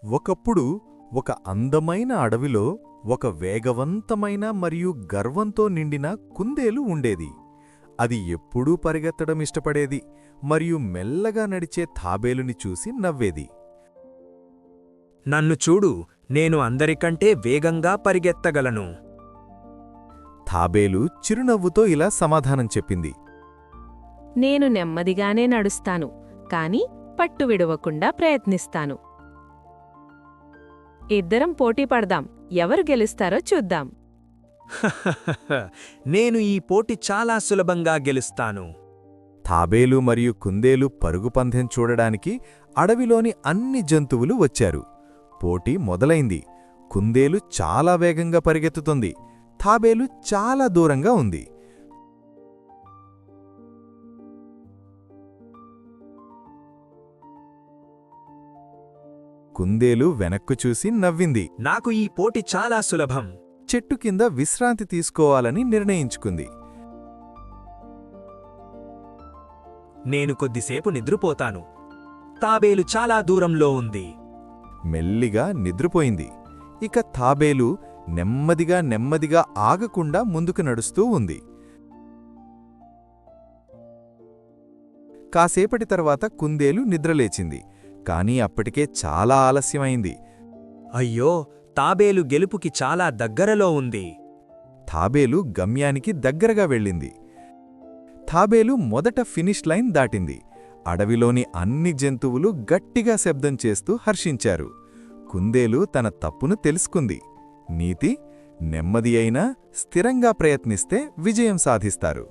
ఒకప్పుడు ఒక అందమైన అడవిలో ఒక వేగవంతమైన మరియు గర్వంతో నిండిన కుందేలు ఉండేది. అది ఎప్పుడూ పరిగెత్తడం ఇష్టపడేది మరియు మెల్లగా నడిచే తాబేలుని చూసి నవ్వేది. నన్ను చూడు, నేను అందరికంటే వేగంగా పరిగెత్తగలను. తాబేలు చిరునవ్వుతో ఇలా సమాధానం చెప్పింది. నేను నెమ్మదిగానే నడుస్తాను, కాని పట్టు విడవకుండా ప్రయత్నిస్తాను. ఇద్దరం పోటీ పడదాం, ఎవరు గెలుస్తారో చూద్దాం. నేను ఈ పోటీ చాలా సులభంగా గెలుస్తాను. తాబేలు మరియు కుందేలు పరుగుపందెం చూడడానికి అడవిలోని అన్ని జంతువులు వచ్చారు. పోటీ మొదలైంది. కుందేలు చాలా వేగంగా పరిగెత్తుతుంది. తాబేలు చాలా దూరంగా ఉంది. కుందేలు వెనక్కు చూసి నవ్వింది. నాకు ఈ పోటీ చాలా సులభం. చెట్టు కింద విశ్రాంతి తీసుకోవాలని నిర్ణయించుకుంది. నేను కొద్దిసేపు నిద్రపోతాను. తాబేలు చాలా దూరంలో ఉంది. మెల్లిగా నిద్రపోయింది. ఇక తాబేలు నెమ్మదిగా ఆగకుండా ముందుకు నడుస్తూ ఉంది. కాసేపటి తర్వాత కుందేలు నిద్రలేచింది. కాని అప్పటికే చాలా ఆలస్యమైంది. అయ్యో, తాబేలు గెలుపుకి చాలా దగ్గరలో ఉంది. తాబేలు గమ్యానికి దగ్గరగా వెళ్ళింది. తాబేలు మొదట ఫినిష్ లైన్ దాటింది. అడవిలోని అన్ని జంతువులు గట్టిగా శబ్దం చేస్తూ హర్షించారు. కుందేలు తన తప్పును తెలుసుకుంది. నీతి: నెమ్మది అయినా స్థిరంగా ప్రయత్నిస్తే విజయం సాధిస్తారు.